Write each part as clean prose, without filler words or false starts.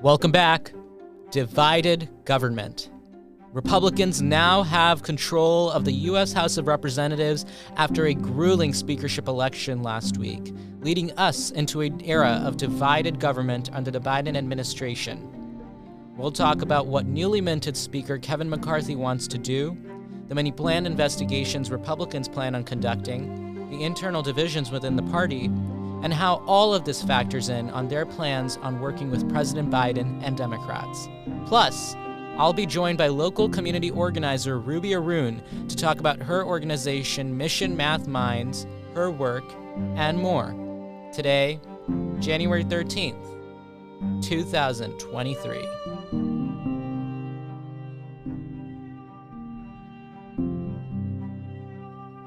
Welcome back. Divided government. Republicans now have control of the U.S. House of Representatives after a grueling speakership election last week, leading us into an era of divided government under the Biden administration. We'll talk about what newly minted Speaker Kevin McCarthy wants to do, the many planned investigations Republicans plan on conducting, the internal divisions within the party, and how all of this factors in on their plans on working with President Biden and Democrats. Plus, I'll be joined by local community organizer Ruby Arun to talk about her organization Mission Math Minds, her work, and more. Today, January 13th, 2023.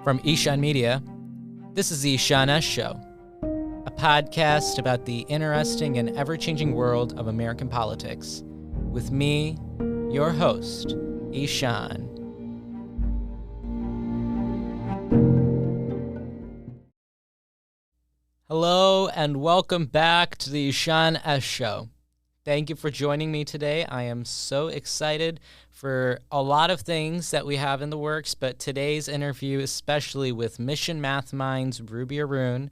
From Ishan Media, this is the Ishan S. Show, a podcast about the interesting and ever-changing world of American politics, with me, your host, Ishan. Hello and welcome back to the Ishan S. Show. Thank you for joining me today. I am so excited for a lot of things that we have in the works, but today's interview, especially with Mission Math Minds, Ruby Arun,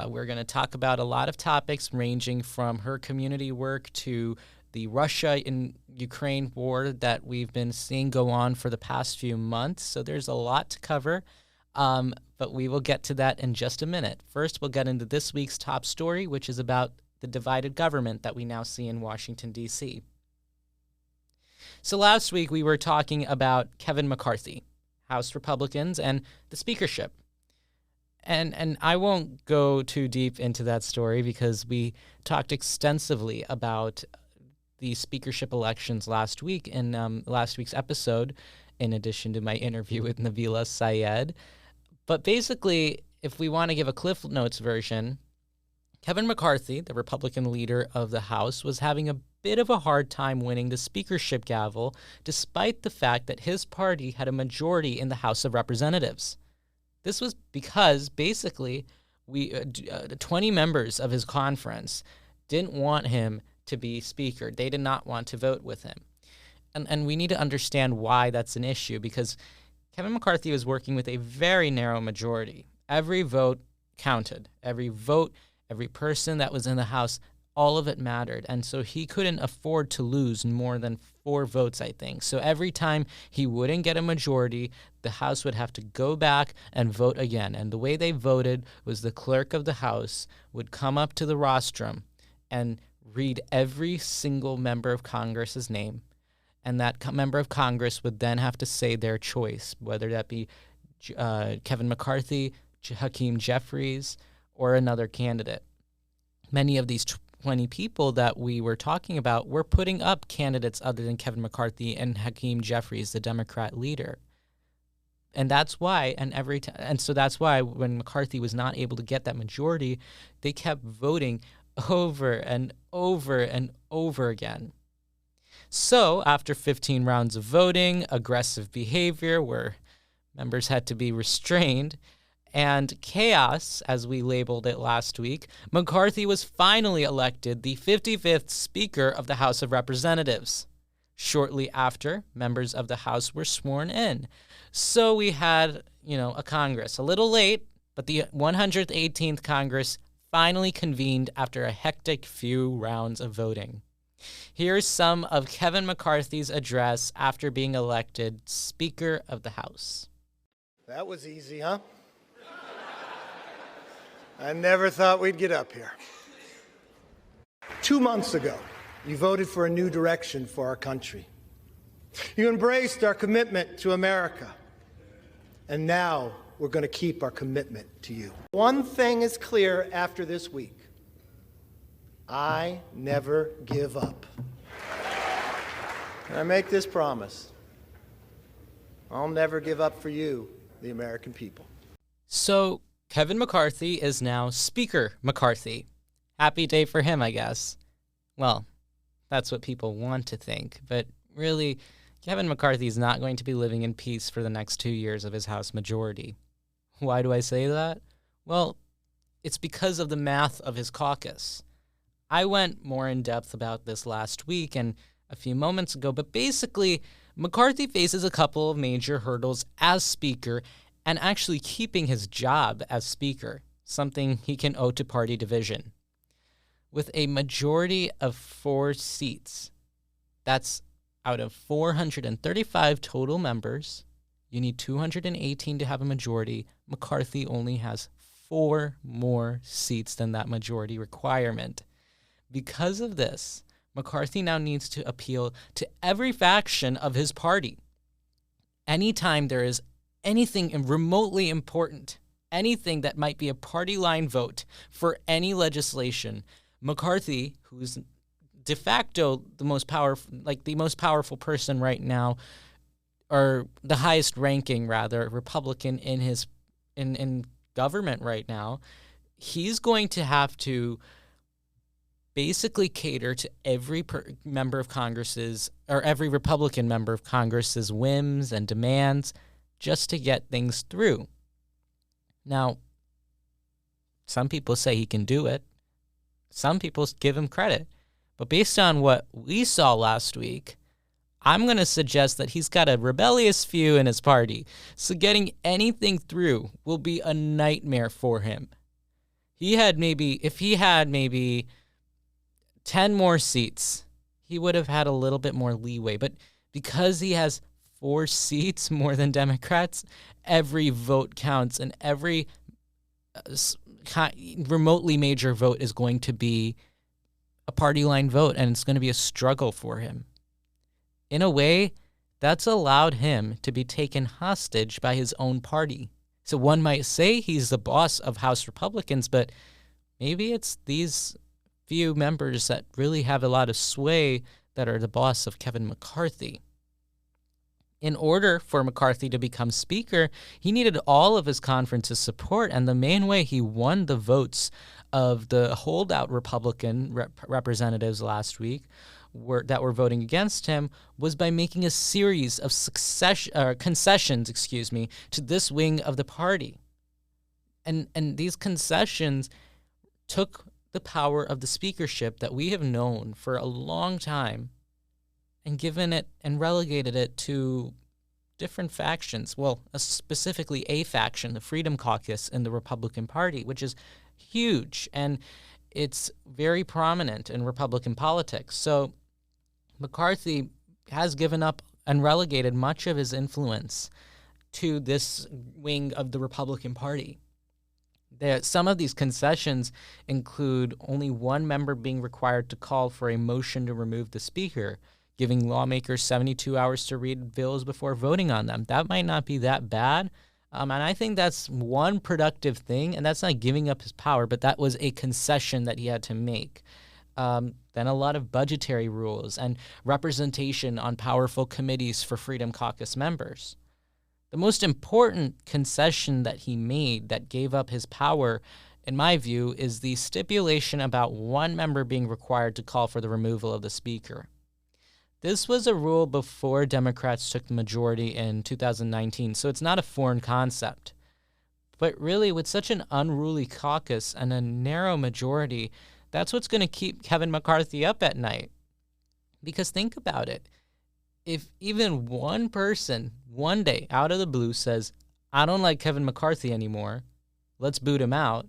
we're going to talk about a lot of topics ranging from her community work to the Russia and Ukraine war that we've been seeing go on for the past few months. So there's a lot to cover, but we will get to that in just a minute. First, we'll get into this week's top story, which is about the divided government that we now see in Washington, D.C. So last week, we were talking about Kevin McCarthy, House Republicans, and the speakership. And I won't go too deep into that story because we talked extensively about the speakership elections last week in last week's episode, in addition to my interview with Nabila Syed. But basically, if we want to give a Cliff Notes version, Kevin McCarthy, the Republican leader of the House, was having a bit of a hard time winning the speakership gavel, despite the fact that his party had a majority in the House of Representatives. This was because, basically, 20 members of his conference didn't want him to be speaker. They did not want to vote with him. And we need to understand why that's an issue, because Kevin McCarthy was working with a very narrow majority. Every vote counted. Every vote, every person that was in the House, all of it mattered. And so he couldn't afford to lose more than 4 votes, I think. So every time he wouldn't get a majority, the House would have to go back and vote again. And the way they voted was the clerk of the House would come up to the rostrum and read every single member of Congress's name. And that member of Congress would then have to say their choice, whether that be Kevin McCarthy, Hakeem Jeffries, or another candidate. Many of these 20 people that we were talking about were putting up candidates other than Kevin McCarthy and Hakeem Jeffries, the Democrat leader. And that's why, so that's why when McCarthy was not able to get that majority, they kept voting over and over and over again. So after 15 rounds of voting, aggressive behavior where members had to be restrained, and chaos, as we labeled it last week, McCarthy was finally elected the 55th Speaker of the House of Representatives. Shortly after, members of the House were sworn in. So we had, a Congress. A little late, but the 118th Congress finally convened after a hectic few rounds of voting. Here's some of Kevin McCarthy's address after being elected Speaker of the House. That was easy, huh? I never thought we'd get up here. 2 months ago, you voted for a new direction for our country. You embraced our commitment to America. And now we're going to keep our commitment to you. One thing is clear after this week. I never give up. And I make this promise. I'll never give up for you, the American people. So Kevin McCarthy is now Speaker McCarthy. Happy day for him, I guess. Well, that's what people want to think. But really, Kevin McCarthy is not going to be living in peace for the next 2 years of his House majority. Why do I say that? Well, it's because of the math of his caucus. I went more in depth about this last week and a few moments ago, but basically, McCarthy faces a couple of major hurdles as Speaker and actually keeping his job as Speaker, something he can owe to party division. With a majority of 4 seats, that's out of 435 total members, you need 218 to have a majority. McCarthy only has 4 more seats than that majority requirement. Because of this, McCarthy now needs to appeal to every faction of his party. Anytime there is anything remotely important, anything that might be a party line vote for any legislation, McCarthy, who's de facto the most powerful person right now, or the highest ranking rather Republican in government right now, he's going to have to basically cater to every member of Congress's, or every Republican member of Congress's whims and demands just to get things through. Now, some people say he can do it. Some people give him credit. But based on what we saw last week, I'm going to suggest that he's got a rebellious few in his party. So getting anything through will be a nightmare for him. If he had maybe 10 more seats, he would have had a little bit more leeway. But because he has 4 seats more than Democrats, every vote counts, and every remotely major vote is going to be a party line vote, and it's going to be a struggle for him. In a way, that's allowed him to be taken hostage by his own party. So one might say he's the boss of House Republicans, but maybe it's these few members that really have a lot of sway that are the boss of Kevin McCarthy. In order for McCarthy to become Speaker, he needed all of his conference's support, and the main way he won the votes of the holdout Republican representatives last week that were voting against him was by making a series of concessions to this wing of the party. And these concessions took the power of the speakership that we have known for a long time and given it and relegated it to different factions. Well, specifically a faction, the Freedom Caucus in the Republican Party, which is huge, and it's very prominent in Republican politics. So McCarthy has given up and relegated much of his influence to this wing of the Republican Party. Some of these concessions include only one member being required to call for a motion to remove the speaker, giving lawmakers 72 hours to read bills before voting on them. That might not be that bad, and I think that's one productive thing, and that's not giving up his power, but that was a concession that he had to make. Then a lot of budgetary rules and representation on powerful committees for Freedom Caucus members. The most important concession that he made that gave up his power, in my view, is the stipulation about one member being required to call for the removal of the speaker. This was a rule before Democrats took the majority in 2019, so it's not a foreign concept. But really, with such an unruly caucus and a narrow majority, that's what's going to keep Kevin McCarthy up at night. Because think about it. If even one person one day out of the blue says, I don't like Kevin McCarthy anymore, let's boot him out,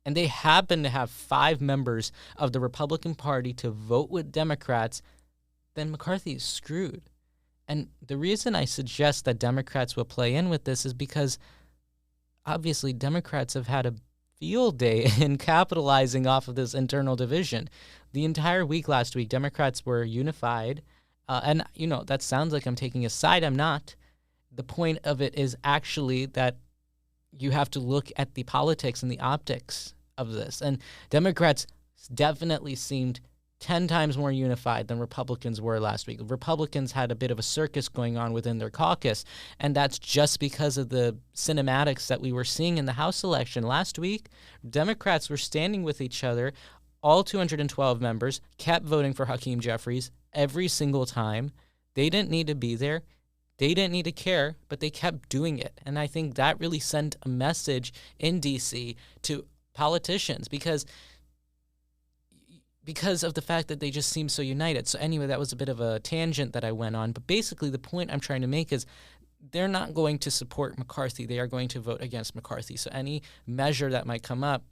and they happen to have 5 members of the Republican Party to vote with Democrats, then McCarthy is screwed. And the reason I suggest that Democrats will play in with this is because obviously Democrats have had a field day in capitalizing off of this internal division. The entire week last week, Democrats were unified. And, that sounds like I'm taking a side. I'm not. The point of it is actually that you have to look at the politics and the optics of this. And Democrats definitely seemed 10 times more unified than Republicans were last week. Republicans had a bit of a circus going on within their caucus, and that's just because of the cinematics that we were seeing in the House election. Last week, Democrats were standing with each other. All 212 members kept voting for Hakeem Jeffries every single time. They didn't need to be there. They didn't need to care, but they kept doing it. And I think that really sent a message in D.C. to politicians, because because of the fact that they just seem so united. So anyway, that was a bit of a tangent that I went on. But basically the point I'm trying to make is they're not going to support McCarthy. They are going to vote against McCarthy. So any measure that might come up,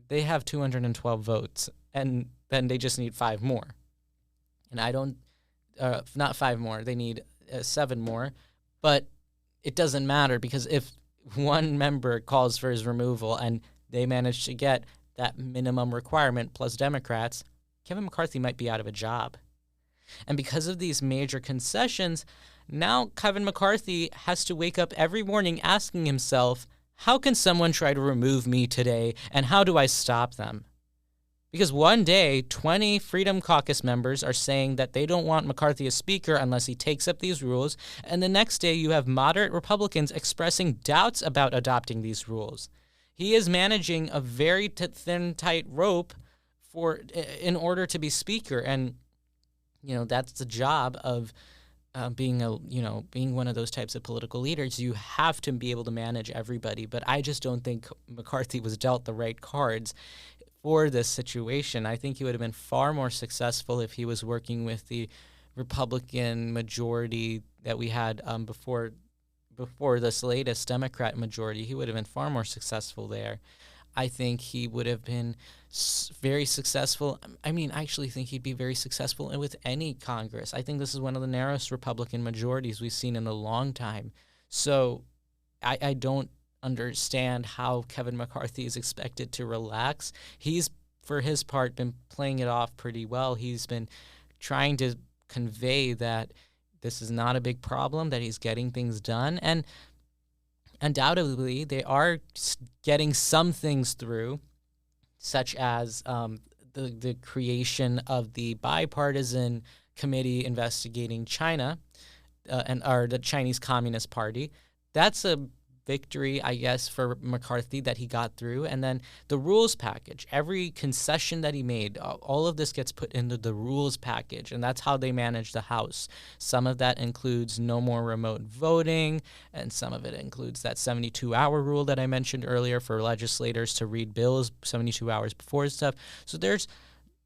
they have 212 votes, and then they just need 5 more. And I don't, not 5 more, they need 7 more. But it doesn't matter, because if one member calls for his removal and they manage to get that minimum requirement plus Democrats, Kevin McCarthy might be out of a job. And because of these major concessions, now Kevin McCarthy has to wake up every morning asking himself, how can someone try to remove me today, and how do I stop them? Because one day, 20 Freedom Caucus members are saying that they don't want McCarthy as Speaker unless he takes up these rules, and the next day you have moderate Republicans expressing doubts about adopting these rules. He is managing a very thin, tight rope in order to be Speaker, and that's the job of being one of those types of political leaders. You have to be able to manage everybody, but I just don't think McCarthy was dealt the right cards for this situation. I think he would have been far more successful if he was working with the Republican majority that we had before this latest Democrat majority. He would have been far more successful there. I think he would have been very successful. I actually think he'd be very successful with any Congress. I think this is one of the narrowest Republican majorities we've seen in a long time. So I don't understand how Kevin McCarthy is expected to relax. He's, for his part, been playing it off pretty well. He's been trying to convey that this is not a big problem, that he's getting things done. And undoubtedly, they are getting some things through, such as the creation of the bipartisan committee investigating China or the Chinese Communist Party. That's a victory, I guess, for McCarthy that he got through. And then the rules package, every concession that he made, all of this gets put into the rules package, and that's how they manage the House. Some of that includes no more remote voting, and some of it includes that 72-hour rule that I mentioned earlier for legislators to read bills 72 hours before stuff. So there's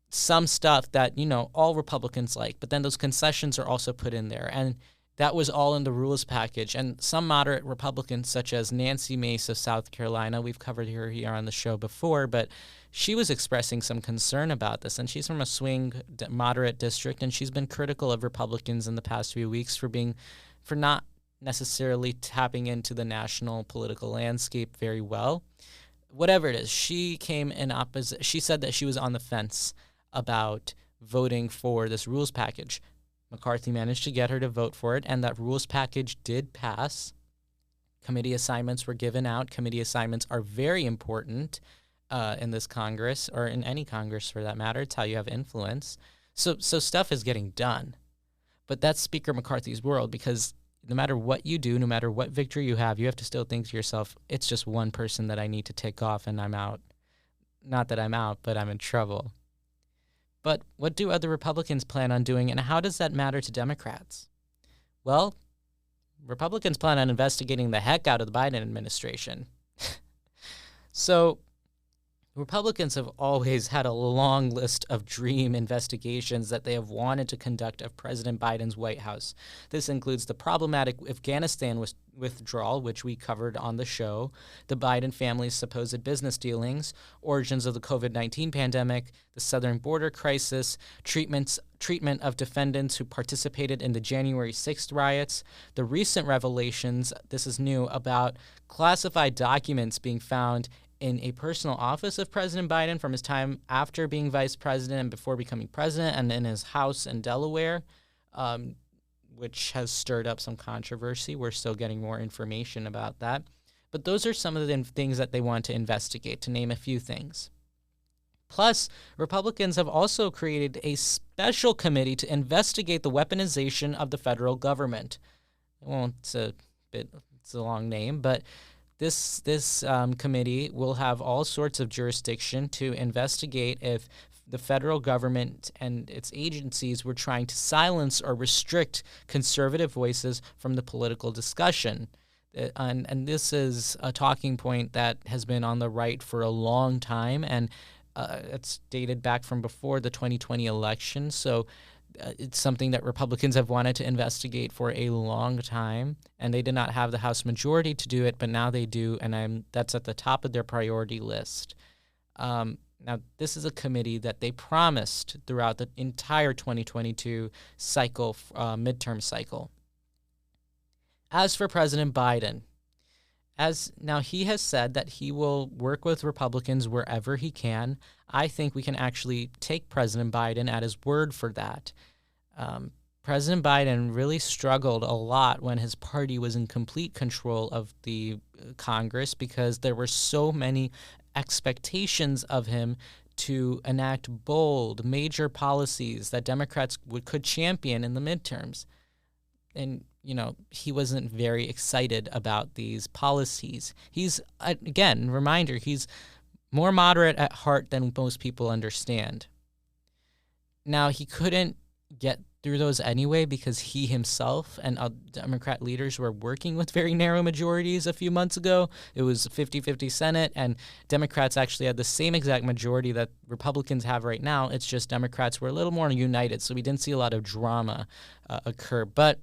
some stuff that, all Republicans like, but then those concessions are also put in there. And that was all in the rules package. And some moderate Republicans, such as Nancy Mace of South Carolina, we've covered her here on the show before, but she was expressing some concern about this. And she's from a swing moderate district, and she's been critical of Republicans in the past few weeks for not necessarily tapping into the national political landscape very well. Whatever it is, she came in opposite. She said that she was on the fence about voting for this rules package. McCarthy managed to get her to vote for it, and that rules package did pass. Committee assignments were given out. Committee assignments are very important in this Congress, or in any Congress for that matter. It's how you have influence. So stuff is getting done. But that's Speaker McCarthy's world, because no matter what you do, no matter what victory you have to still think to yourself, it's just one person that I need to tick off and I'm out. Not that I'm out, but I'm in trouble. But what do other Republicans plan on doing, and how does that matter to Democrats? Well, Republicans plan on investigating the heck out of the Biden administration. So Republicans have always had a long list of dream investigations that they have wanted to conduct of President Biden's White House. This includes the problematic Afghanistan withdrawal, which we covered on the show, the Biden family's supposed business dealings, origins of the COVID-19 pandemic, the southern border crisis, treatment of defendants who participated in the January 6th riots, the recent revelations, this is new, about classified documents being found in a personal office of President Biden from his time after being vice president and before becoming president, and in his house in Delaware, which has stirred up some controversy. We're still getting more information about that. But those are some of the things that they want to investigate, to name a few things. Plus, Republicans have also created a special committee to investigate the weaponization of the federal government. Well, it's a long name, but This committee will have all sorts of jurisdiction to investigate if the federal government and its agencies were trying to silence or restrict conservative voices from the political discussion. And this is a talking point that has been on the right for a long time, and It's dated back from before the 2020 election. So it's something that Republicans have wanted to investigate for a long time, and they did not have the House majority to do it, but now they do, and that's at the top of their priority list. Now, this is a committee that they promised throughout the entire 2022 cycle, midterm cycle. As for President Biden, he has said that he will work with Republicans wherever he can. I think we can actually take President Biden at his word for that. President Biden really struggled a lot when his party was in complete control of the Congress because there were so many expectations of him to enact bold, major policies that Democrats could champion in the midterms. And, he wasn't very excited about these policies. He's, again, reminder, he's more moderate at heart than most people understand. Now, he couldn't get through those anyway because he himself and Democrat leaders were working with very narrow majorities a few months ago. It was 50-50 Senate, and Democrats actually had the same exact majority that Republicans have right now. It's just Democrats were a little more united, so we didn't see a lot of drama occur. But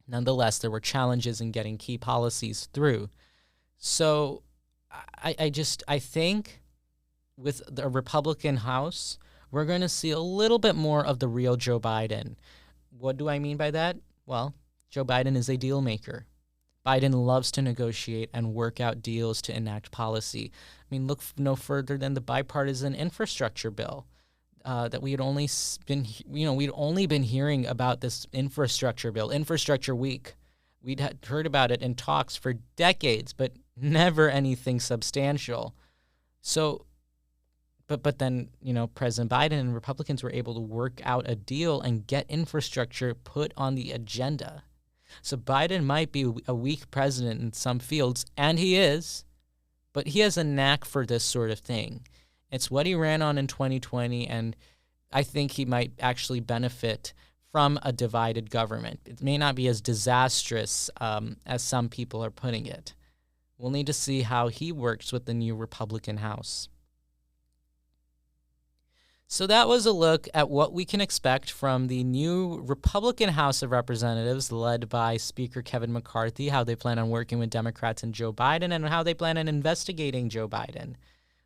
nonetheless, there were challenges in getting key policies through. So I think with the Republican House, we're going to see a little bit more of the real Joe Biden. What do I mean by that? Well, Joe Biden is a deal maker. Biden loves to negotiate and work out deals to enact policy. I mean, look no further than the bipartisan infrastructure bill that we had only been hearing about this infrastructure bill, Infrastructure Week. We'd heard about it in talks for decades, but never anything substantial. So, but then, President Biden and Republicans were able to work out a deal and get infrastructure put on the agenda. So Biden might be a weak president in some fields, and he is, but he has a knack for this sort of thing. It's what he ran on in 2020, and I think he might actually benefit from a divided government. It may not be as disastrous as some people are putting it. We'll need to see how he works with the new Republican House. So that was a look at what we can expect from the new Republican House of Representatives led by Speaker Kevin McCarthy, how they plan on working with Democrats and Joe Biden, and how they plan on investigating Joe Biden.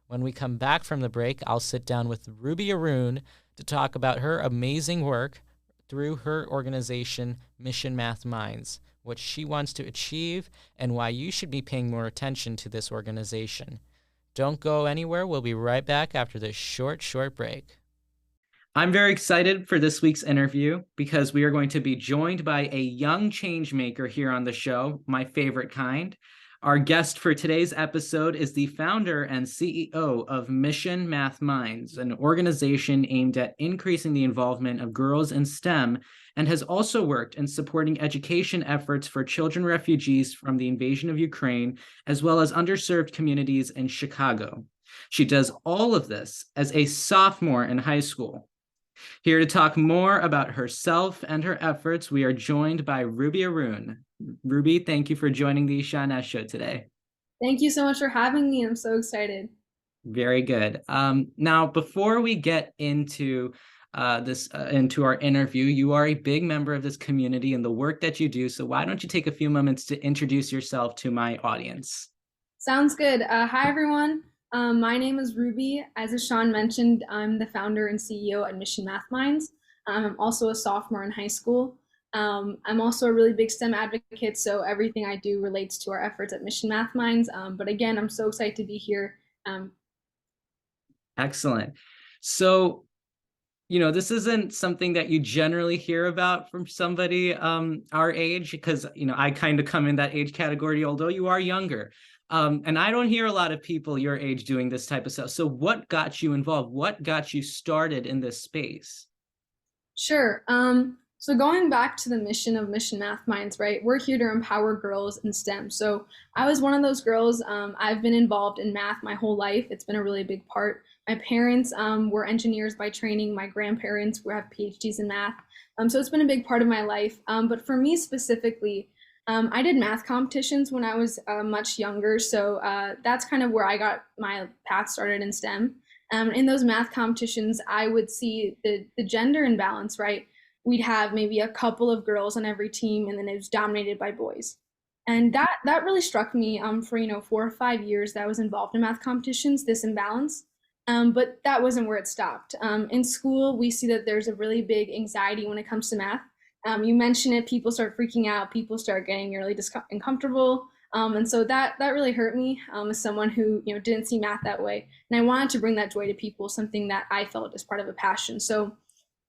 When we come back from the break, I'll sit down with Ruby Arun to talk about her amazing work through her organization, Mission Math Minds, what she wants to achieve, and why you should be paying more attention to this organization. Don't go anywhere. We'll be right back after this short break. I'm very excited for this week's interview because we are going to be joined by a young change maker here on the show, my favorite kind. Our guest for today's episode is the founder and CEO of Mission Math Minds, an organization aimed at increasing the involvement of girls in STEM, and has also worked in supporting education efforts for children refugees from the invasion of Ukraine, as well as underserved communities in Chicago. She does all of this as a sophomore in high school. Here to talk more about herself and her efforts, we are joined by Ruby Arun. Ruby, thank you for joining the Sean S. Show today. Thank you so much for having me. I'm so excited. Very good. Now, before we get into into our interview, you are a big member of this community and the work that you do. So why don't you take a few moments to introduce yourself to my audience? Sounds good. Hi, everyone. My name is Ruby. As Sean mentioned, I'm the founder and CEO at Mission Math Minds. I'm also a sophomore in high school. I'm also a really big STEM advocate, so everything I do relates to our efforts at Mission Math Minds. But again, I'm so excited to be here. Excellent. So, this isn't something that you generally hear about from somebody our age, because, I kind of come in that age category, although you are younger. And I don't hear a lot of people your age doing this type of stuff. So what got you involved? What got you started in this space? Sure. So going back to the mission of Mission Math Minds, right? We're here to empower girls in STEM. So I was one of those girls. I've been involved in math my whole life. It's been a really big part. My parents were engineers by training. My grandparents have PhDs in math. So it's been a big part of my life. But for me specifically, I did math competitions when I was much younger. So that's kind of where I got my path started in STEM. In those math competitions, I would see the gender imbalance, right? We'd have maybe a couple of girls on every team, and then it was dominated by boys. And that really struck me for 4 or 5 years that I was involved in math competitions, this imbalance. But that wasn't where it stopped. In school, we see that there's a really big anxiety when it comes to math. You mention it, people start freaking out, people start getting really uncomfortable. And so that really hurt me as someone who didn't see math that way. And I wanted to bring that joy to people, something that I felt as part of a passion. So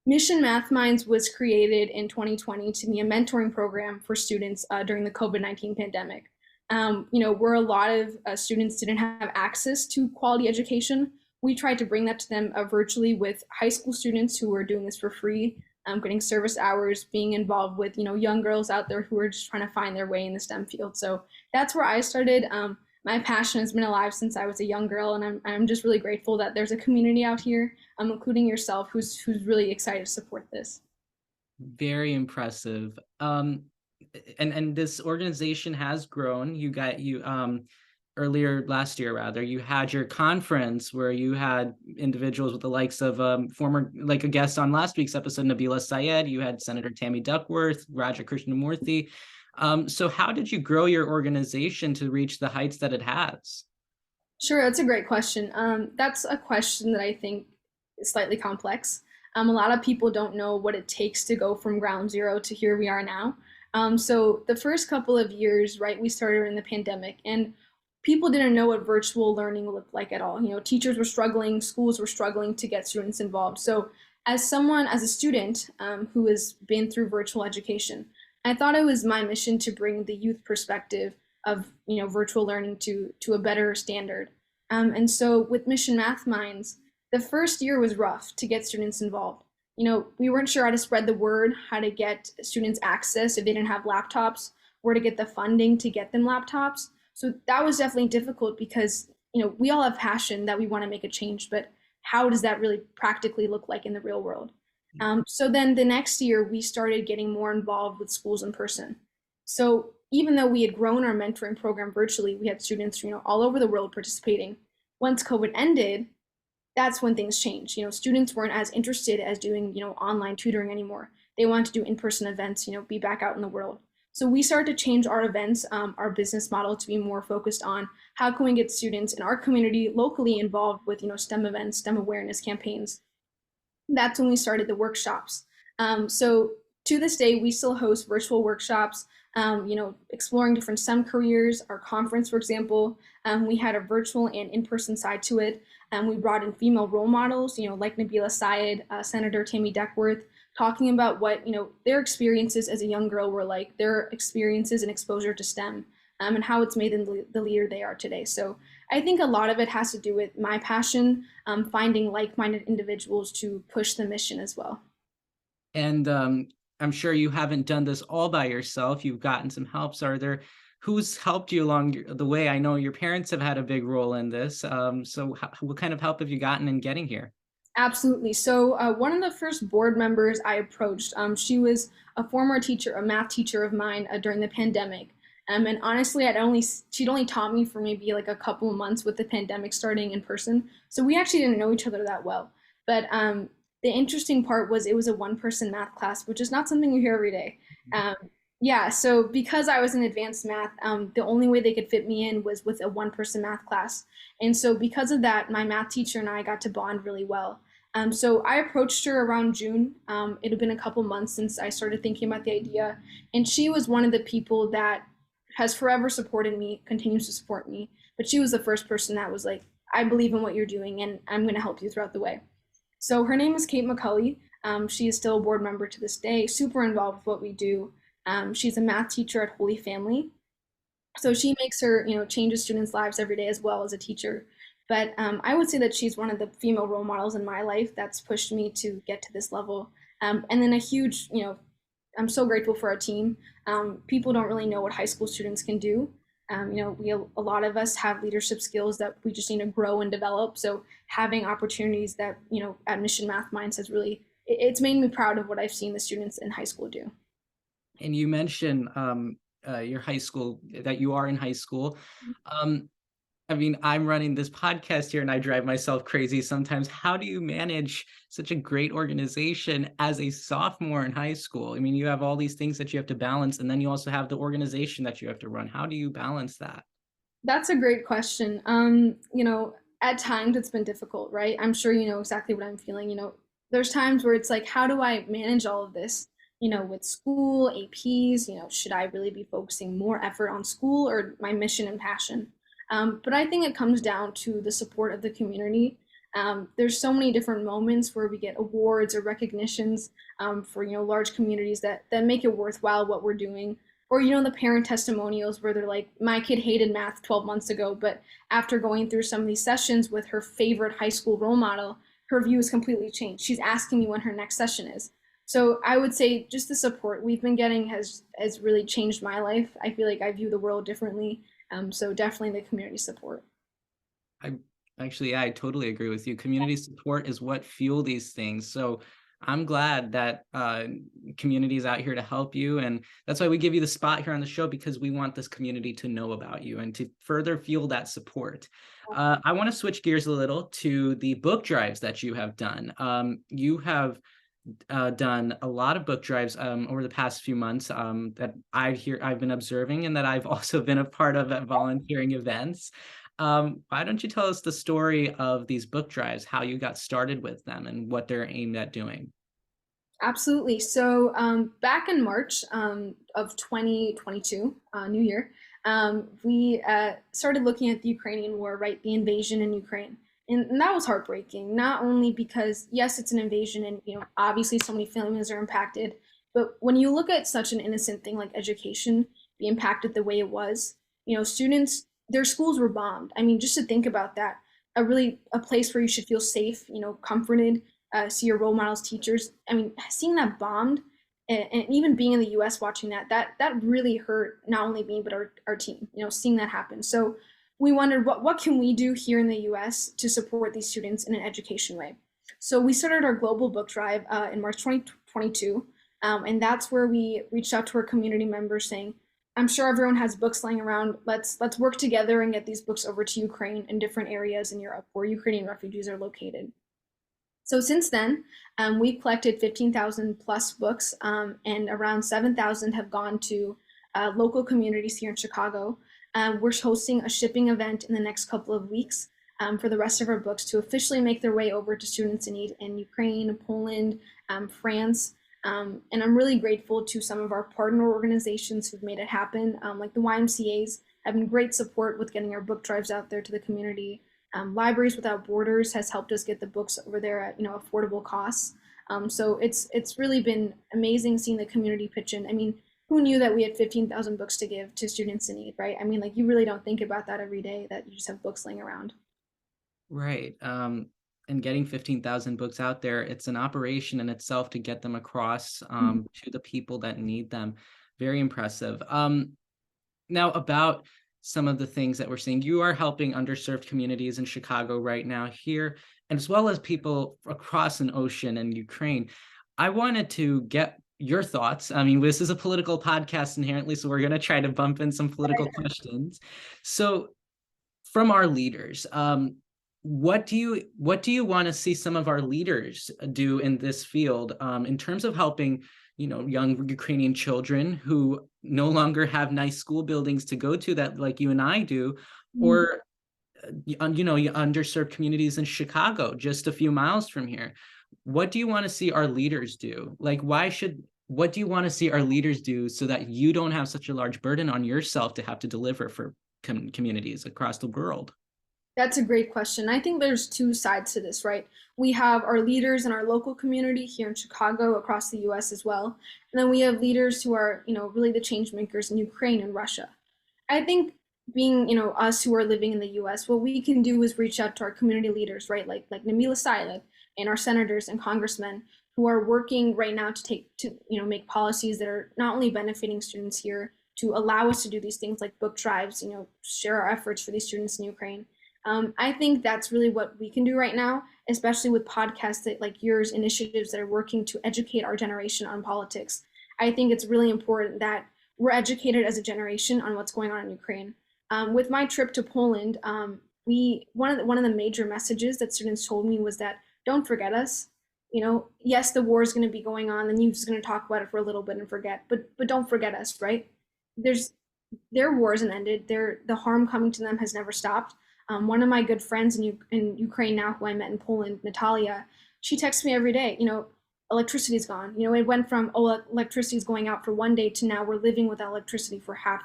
Mission Math Minds was created in 2020 to be a mentoring program for students during the COVID-19 pandemic. Where a lot of students didn't have access to quality education, we tried to bring that to them virtually with high school students who were doing this for free, getting service hours, being involved with young girls out there who are just trying to find their way in the STEM field. So that's where I started. My passion has been alive since I was a young girl, and I'm just really grateful that there's a community out here, including yourself, who's really excited to support this. Very impressive. And this organization has grown. You earlier last year, rather, you had your conference where you had individuals with the likes of former, like a guest on last week's episode, Nabila Syed. You had Senator Tammy Duckworth, Raja Krishnamurthy. So how did you grow your organization to reach the heights that it has? Sure, that's a great question. That's a question that I think is slightly complex. A lot of people don't know what it takes to go from ground zero to here we are now. So the first couple of years, right, we started in the pandemic, and people didn't know what virtual learning looked like at all. Teachers were struggling, schools were struggling to get students involved. So as a student who has been through virtual education, I thought it was my mission to bring the youth perspective of virtual learning to a better standard. And so with Mission Math Minds, the first year was rough to get students involved. We weren't sure how to spread the word, how to get students access if they didn't have laptops, where to get the funding to get them laptops. So that was definitely difficult because we all have passion that we want to make a change, but how does that really practically look like in the real world? So then the next year, we started getting more involved with schools in person. So even though we had grown our mentoring program virtually, we had students, all over the world participating. Once COVID ended, that's when things changed. Students weren't as interested as doing, online tutoring anymore. They wanted to do in-person events, be back out in the world. So we started to change our events, our business model to be more focused on how can we get students in our community locally involved with, STEM events, STEM awareness campaigns. That's when we started the workshops. So to this day, we still host virtual workshops, exploring different STEM careers. Our conference, for example, we had a virtual and in-person side to it. We brought in female role models, like Nabila Syed, Senator Tammy Duckworth, talking about what, their experiences as a young girl were like, their experiences and exposure to STEM, and how it's made them the leader they are today. So I think a lot of it has to do with my passion, finding like-minded individuals to push the mission as well. And I'm sure you haven't done this all by yourself. You've gotten some helps. Who's helped you along the way? I know your parents have had a big role in this. So what kind of help have you gotten in getting here? Absolutely. So one of the first board members I approached, she was a former teacher, a math teacher of mine during the pandemic. And honestly, she'd only taught me for maybe like a couple of months with the pandemic starting in person. So we actually didn't know each other that well. But the interesting part was it was a one-person math class, which is not something you hear every day. Yeah, so because I was in advanced math, the only way they could fit me in was with a one-person math class. And so because of that, my math teacher and I got to bond really well. So I approached her around June. It had been a couple months since I started thinking about the idea. And she was one of the people that has forever supported me, continues to support me. But she was the first person that was like, I believe in what you're doing and I'm going to help you throughout the way. So her name is Kate McCully. She is still a board member to this day, super involved with what we do. She's a math teacher at Holy Family. So she makes her, changes students' lives every day as well as a teacher. But I would say that she's one of the female role models in my life that's pushed me to get to this level. And then a huge, I'm so grateful for our team. People don't really know what high school students can do. A lot of us have leadership skills that we just need to grow and develop. So having opportunities that, at Mission Math Minds has really, it's made me proud of what I've seen the students in high school do. And you mentioned your high school, that you are in high school. I mean, I'm running this podcast here and I drive myself crazy sometimes. How do you manage such a great organization as a sophomore in high school? I mean, you have all these things that you have to balance, and then you also have the organization that you have to run. How do you balance that? That's a great question. At times it's been difficult, right? I'm sure you know exactly what I'm feeling. There's times where it's like, how do I manage all of this? With school, APs, should I really be focusing more effort on school or my mission and passion? But I think it comes down to the support of the community. There's so many different moments where we get awards or recognitions for large communities that make it worthwhile what we're doing, or the parent testimonials where they're like, my kid hated math 12 months ago, but after going through some of these sessions with her favorite high school role model, her view has completely changed. She's asking me when her next session is. So I would say just the support we've been getting has really changed my life. I feel like I view the world differently. So definitely the community support. I actually, yeah, I totally agree with you. Community support is what fuel these things. So I'm glad that community is out here to help you. And that's why we give you the spot here on the show, because we want this community to know about you and to further fuel that support. I want to switch gears a little to the book drives that you have done. You have done a lot of book drives over the past few months that I've been observing, and that I've also been a part of at volunteering events. Why don't you tell us the story of these book drives, how you got started with them, and what they're aimed at doing? Absolutely. So back in March of 2022, New Year, we started looking at the Ukrainian war, right? The invasion in Ukraine. And that was heartbreaking, not only because, yes, it's an invasion and, obviously so many families are impacted, but when you look at such an innocent thing like education be impacted the way it was, students, their schools were bombed. I mean, just to think about that, a place where you should feel safe, comforted, see your role models, teachers. I mean, seeing that bombed, and even being in the U.S. watching that really hurt not only me but our team. Seeing that happen. So we wondered what can we do here in the U.S. to support these students in an education way. So we started our global book drive in March 2022, and that's where we reached out to our community members saying, I'm sure everyone has books laying around. Let's work together and get these books over to Ukraine and different areas in Europe where Ukrainian refugees are located. So since then, we've collected 15,000 plus books, and around 7,000 have gone to local communities here in Chicago. We're hosting a shipping event in the next couple of weeks for the rest of our books to officially make their way over to students in need in Ukraine, Poland, France. And I'm really grateful to some of our partner organizations who've made it happen, like the YMCA's have been great support with getting our book drives out there to the community. Libraries Without Borders has helped us get the books over there at affordable costs. So it's really been amazing seeing the community pitch in. I mean, who knew that we had 15,000 books to give to students in need, right? I mean, like you really don't think about that every day, that you just have books laying around. Right. And getting 15,000 books out there, it's an operation in itself to get them across to the people that need them. Very impressive. Now, about some of the things that we're seeing, you are helping underserved communities in Chicago right now here, and as well as people across an ocean in Ukraine. I wanted to get your thoughts. I mean, this is a political podcast inherently, so we're going to try to bump in some political questions. So, from our leaders, what do you want to see some of our leaders do in this field in terms of helping young Ukrainian children who no longer have nice school buildings to go to, that like you and I do, or underserved communities in Chicago, just a few miles from here? What do you want to see our leaders do? Like, what do you want to see our leaders do so that you don't have such a large burden on yourself to have to deliver for communities across the world? That's a great question. I think there's two sides to this, right? We have our leaders in our local community here in Chicago, across the US as well. And then we have leaders who are, really the change makers in Ukraine and Russia. I think being, us who are living in the US, what we can do is reach out to our community leaders, right? Like Namila Silek and our senators and congressmen who are working right now to make policies that are not only benefiting students here, to allow us to do these things like book drives, share our efforts for these students in Ukraine. I think that's really what we can do right now, especially with podcasts like yours, initiatives that are working to educate our generation on politics. I think it's really important that we're educated as a generation on what's going on in Ukraine. With my trip to Poland, one of the major messages that students told me was that don't forget us. Yes, the war is going to be going on, and you're just going to talk about it for a little bit and forget, but don't forget us, right? There's their war isn't ended. The harm coming to them has never stopped. One of my good friends in Ukraine now, who I met in Poland, Natalia, she texts me every day. Electricity's gone. It went from electricity's going out for one day to now we're living without electricity for half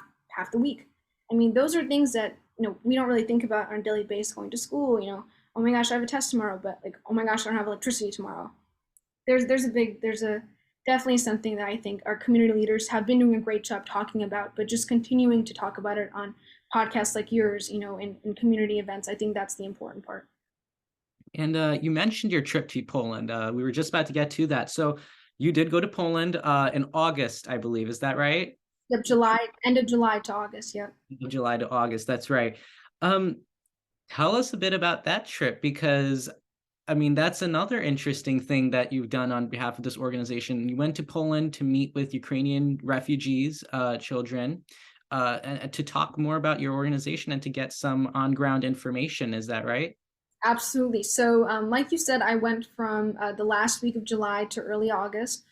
the week. I mean, those are things that we don't really think about on a daily basis. Going to school, oh my gosh, I have a test tomorrow, but like, oh my gosh, I don't have electricity tomorrow. There's a definitely something that I think our community leaders have been doing a great job talking about, but just continuing to talk about it on podcasts like yours, in community events. I think that's the important part. And you mentioned your trip to Poland. We were just about to get to that. So you did go to Poland in August, I believe. Is that right? Yep, end of July to August. Yep. July to August. That's right. Tell us a bit about that trip, because I mean, that's another interesting thing that you've done on behalf of this organization. You went to Poland to meet with Ukrainian refugees, children, and to talk more about your organization and to get some on-ground information. Is that right? Absolutely. So, like you said, I went from the last week of July to early August.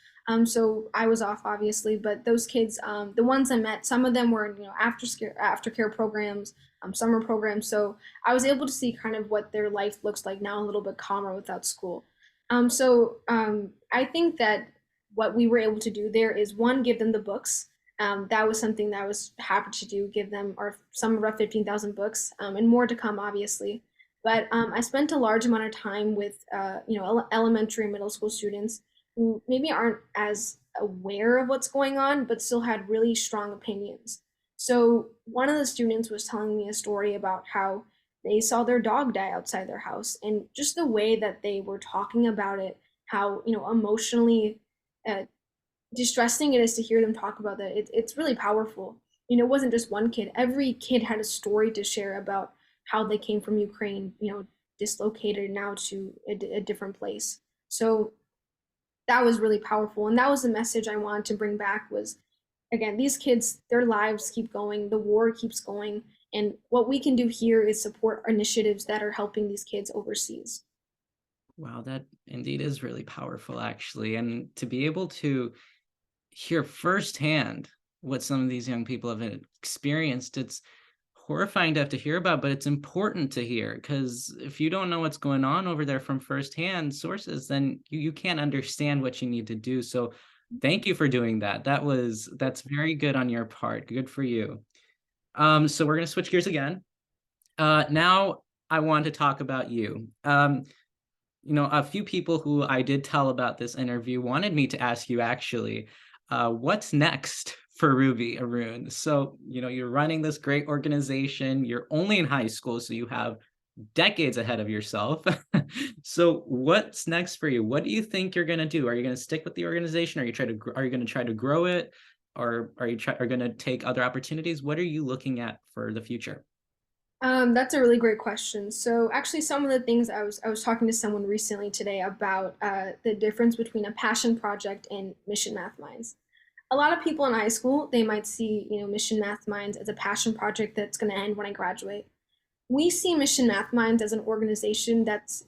So I was off, obviously, but those kids, the ones I met, some of them were in, aftercare programs, summer programs. So I was able to see kind of what their life looks like now, a little bit calmer without school. I think that what we were able to do there is, one, give them the books. That was something that I was happy to do, give them some of our 15,000 books, and more to come, obviously. But I spent a large amount of time with, elementary and middle school students who maybe aren't as aware of what's going on, but still had really strong opinions. So one of the students was telling me a story about how they saw their dog die outside their house, and just the way that they were talking about it, how emotionally uh, distressing it is to hear them talk about that. It's really powerful. It wasn't just one kid. Every kid had a story to share about how they came from Ukraine, dislocated now to a different place. So that was really powerful, and that was the message I wanted to bring back. Was, again, these kids, their lives keep going, the war keeps going, and what we can do here is support initiatives that are helping these kids overseas. Wow, that indeed is really powerful, actually. And to be able to hear firsthand what some of these young people have experienced, it's horrifying to have to hear about, but it's important to hear, because if you don't know what's going on over there from firsthand sources, then you can't understand what you need to do. So thank you for doing that. That's very good on your part. Good for you. So we're going to switch gears again. Now I want to talk about you. A few people who I did tell about this interview wanted me to ask you, actually, what's next for Ruby Arun? So, you're running this great organization. You're only in high school, so you have decades ahead of yourself. So what's next for you? What do you think you're going to do? Are you going to stick with the organization? Are you going to try to grow it? Or are you going to take other opportunities? What are you looking at for the future? That's a really great question. So actually, some of the things I was talking to someone recently today about the difference between a passion project and Mission Math Minds. A lot of people in high school, they might see Mission Math Minds as a passion project that's going to end when I graduate. We see Mission Math Minds as an organization that's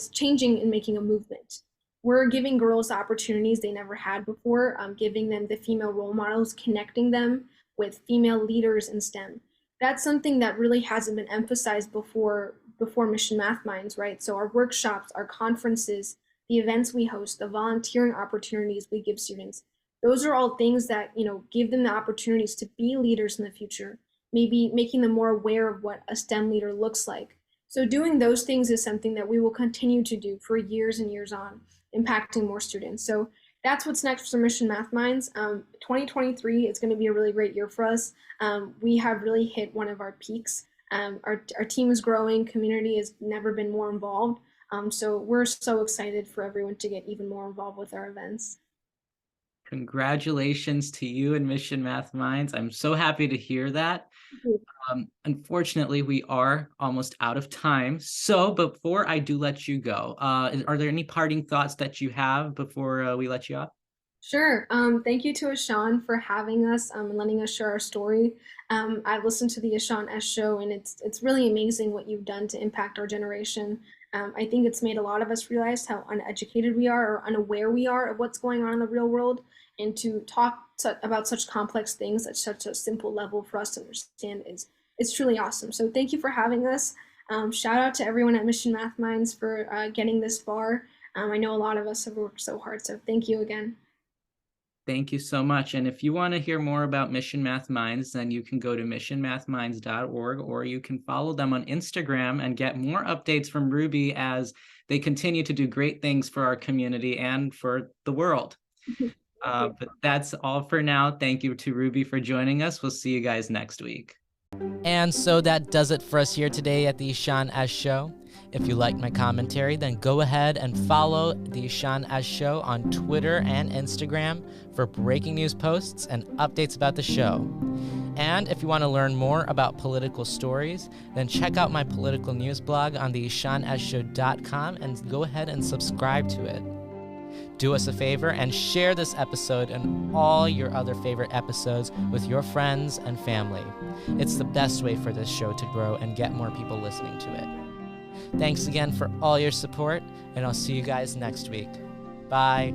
changing and making a movement. We're giving girls opportunities they never had before, giving them the female role models, connecting them with female leaders in STEM. That's something that really hasn't been emphasized before Mission Math Minds, right? So our workshops, our conferences, the events we host, the volunteering opportunities we give students, those are all things that give them the opportunities to be leaders in the future, maybe making them more aware of what a STEM leader looks like. So doing those things is something that we will continue to do for years and years on, impacting more students. So that's what's next for Mission Math Minds. 2023 is going to be a really great year for us. We have really hit one of our peaks. Our team is growing. Community has never been more involved. So we're so excited for everyone to get even more involved with our events. Congratulations to you and Mission Math Minds. I'm so happy to hear that. Unfortunately, we are almost out of time. So before I do let you go, are there any parting thoughts that you have before we let you off? Sure. Thank you to Ashan for having us and letting us share our story. I've listened to the Ashan S show, and it's really amazing what you've done to impact our generation. I think it's made a lot of us realize how uneducated we are or unaware we are of what's going on in the real world, and to talk about such complex things at such a simple level for us to understand is it's truly awesome. So thank you for having us. Shout out to everyone at Mission Math Minds for getting this far. I know a lot of us have worked so hard, so thank you again. Thank you so much. And if you want to hear more about Mission Math Minds, then you can go to missionmathminds.org, or you can follow them on Instagram and get more updates from Ruby as they continue to do great things for our community and for the world. But that's all for now. Thank you to Ruby for joining us. We'll see you guys next week. And so that does it for us here today at the Ishan S Show. If you liked my commentary, then go ahead and follow the Ishan S Show on Twitter and Instagram for breaking news posts and updates about the show. And if you want to learn more about political stories, then check out my political news blog on the ishansshow.com and go ahead and subscribe to it. Do us a favor and share this episode and all your other favorite episodes with your friends and family. It's the best way for this show to grow and get more people listening to it. Thanks again for all your support, and I'll see you guys next week. Bye.